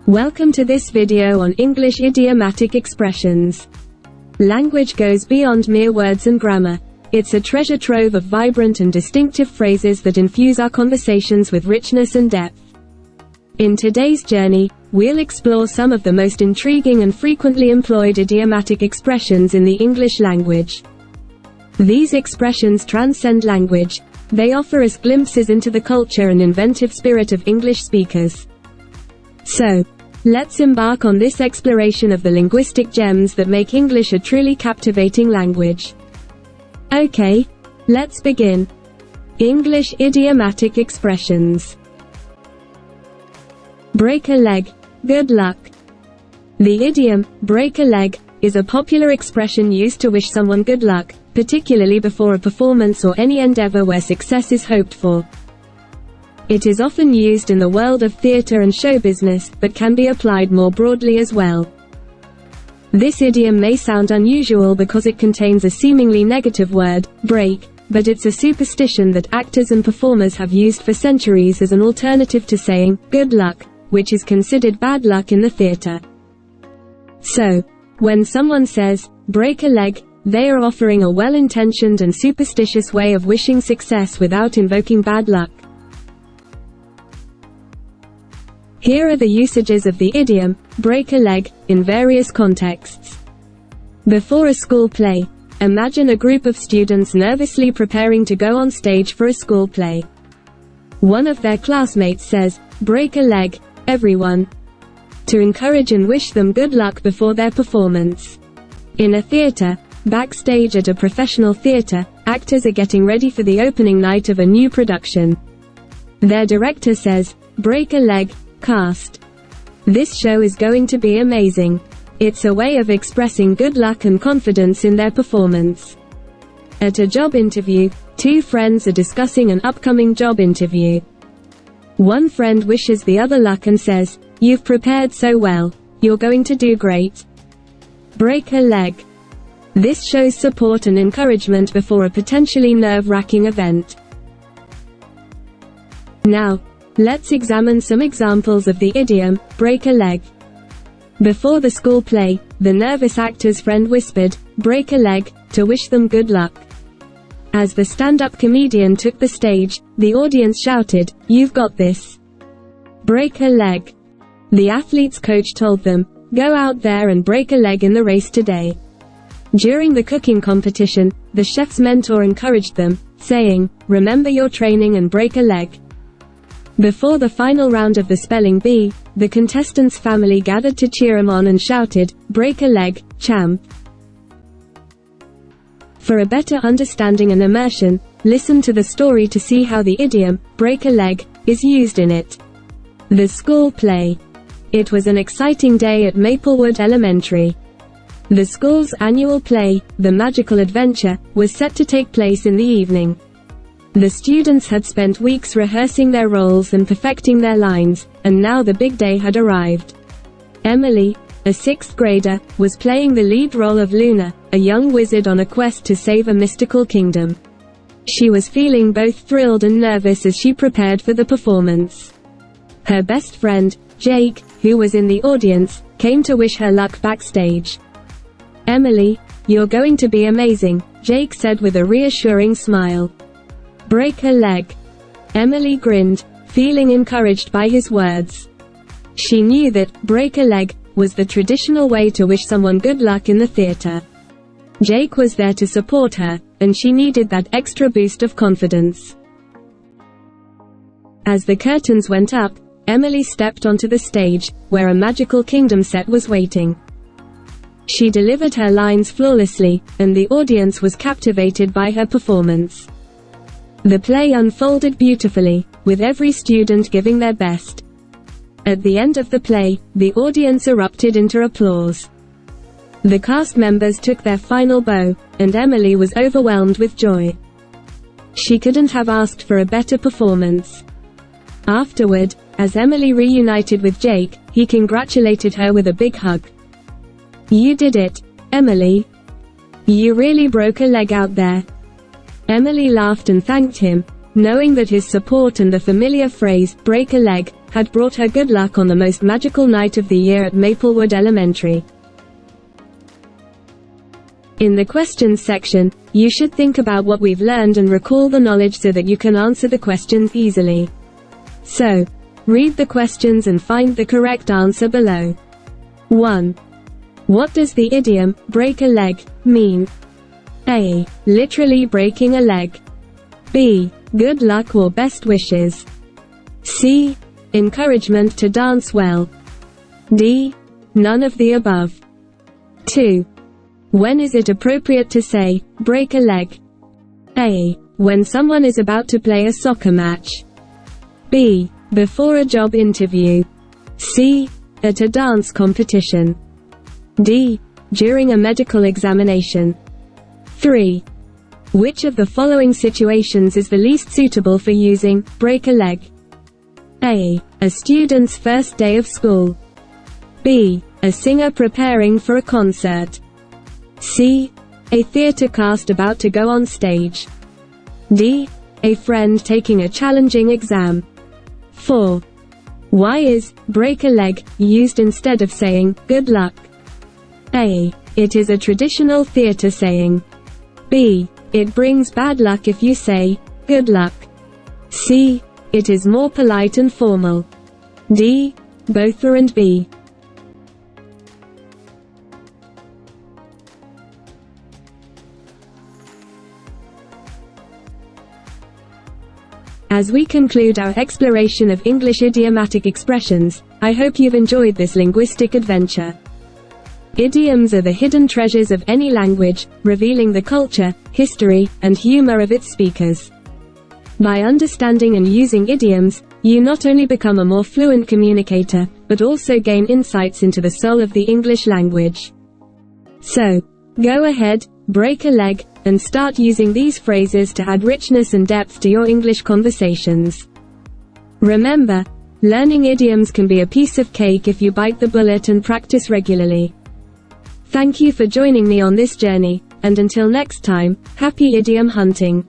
Welcome to this video on English idiomatic expressions. Language goes beyond mere words and grammar. It's a treasure trove of vibrant and distinctive phrases that infuse our conversations with richness and depth. In today's journey, we'll explore some of the most intriguing and frequently employed idiomatic expressions in the English language. These expressions transcend language. They offer us glimpses into the culture and inventive spirit of English speakers. So, let's embark on this exploration of the linguistic gems that make English a truly captivating language. Okay, let's begin. English idiomatic expressions. Break a leg, good luck. The idiom, break a leg, is a popular expression used to wish someone good luck, particularly before a performance or any endeavor where success is hoped for. It is often used in the world of theater and show business, but can be applied more broadly as well. This idiom may sound unusual because it contains a seemingly negative word, break, but it's a superstition that actors and performers have used for centuries as an alternative to saying, good luck, which is considered bad luck in the theater. So, when someone says, break a leg, they are offering a well-intentioned and superstitious way of wishing success without invoking bad luck. Here are the usages of the idiom, break a leg, in various contexts. Before a school play, imagine a group of students nervously preparing to go on stage for a school play. One of their classmates says, break a leg, everyone, to encourage and wish them good luck before their performance. In a theater, backstage at a professional theater, actors are getting ready for the opening night of a new production. Their director says, break a leg, cast. This show is going to be amazing. It's a way of expressing good luck and confidence in their performance. At a job interview, two friends are discussing an upcoming job interview. One friend wishes the other luck and says, you've prepared so well, you're going to do great. Break a leg. This shows support and encouragement before a potentially nerve-wracking event. Now, let's examine some examples of the idiom, break a leg. Before the school play, the nervous actor's friend whispered, break a leg, to wish them good luck. As the stand-up comedian took the stage, the audience shouted, you've got this. Break a leg. The athlete's coach told them, go out there and break a leg in the race today. During the cooking competition, the chef's mentor encouraged them, saying, remember your training and break a leg. Before the final round of the spelling bee, the contestant's family gathered to cheer him on and shouted, break a leg, champ. For a better understanding and immersion, listen to the story to see how the idiom, break a leg, is used in it. The school play. It was an exciting day at Maplewood Elementary. The school's annual play, The Magical Adventure, was set to take place in the evening. The students had spent weeks rehearsing their roles and perfecting their lines, and now the big day had arrived. Emily, a sixth grader, was playing the lead role of Luna, a young wizard on a quest to save a mystical kingdom. She was feeling both thrilled and nervous as she prepared for the performance. Her best friend, Jake, who was in the audience, came to wish her luck backstage. Emily, you're going to be amazing, Jake said with a reassuring smile. Break a leg. Emily grinned, feeling encouraged by his words. She knew that, break a leg, was the traditional way to wish someone good luck in the theater. Jake was there to support her, and she needed that extra boost of confidence. As the curtains went up, Emily stepped onto the stage, where a magical kingdom set was waiting. She delivered her lines flawlessly, and the audience was captivated by her performance. The play unfolded beautifully, with every student giving their best. At the end of the play, the audience erupted into applause. The cast members took their final bow, and Emily was overwhelmed with joy. She couldn't have asked for a better performance. Afterward, as Emily reunited with Jake, he congratulated her with a big hug. You did it, Emily. You really broke a leg out there. Emily laughed and thanked him, knowing that his support and the familiar phrase, break a leg, had brought her good luck on the most magical night of the year at Maplewood Elementary. In the questions section, you should think about what we've learned and recall the knowledge so that you can answer the questions easily. So, read the questions and find the correct answer below. 1. What does the idiom, break a leg, mean? A. Literally breaking a leg. B. Good luck or best wishes. C. Encouragement to dance well. D. None of the above. 2. When is it appropriate to say, break a leg? A. When someone is about to play a soccer match. B. Before a job interview. C. At a dance competition. D. During a medical examination. 3. Which of the following situations is the least suitable for using, break a leg? A. A student's first day of school. B. A singer preparing for a concert. C. A theater cast about to go on stage. D. A friend taking a challenging exam. 4. Why is, break a leg, used instead of saying, good luck? A. It is a traditional theater saying. B. It brings bad luck if you say, good luck. C. It is more polite and formal. D. Both A and B. As we conclude our exploration of English idiomatic expressions, I hope you've enjoyed this linguistic adventure. Idioms are the hidden treasures of any language, revealing the culture, history, and humor of its speakers. By understanding and using idioms, you not only become a more fluent communicator, but also gain insights into the soul of the English language. So, go ahead, break a leg, and start using these phrases to add richness and depth to your English conversations. Remember, learning idioms can be a piece of cake if you bite the bullet and practice regularly. Thank you for joining me on this journey, and until next time, happy idiom hunting.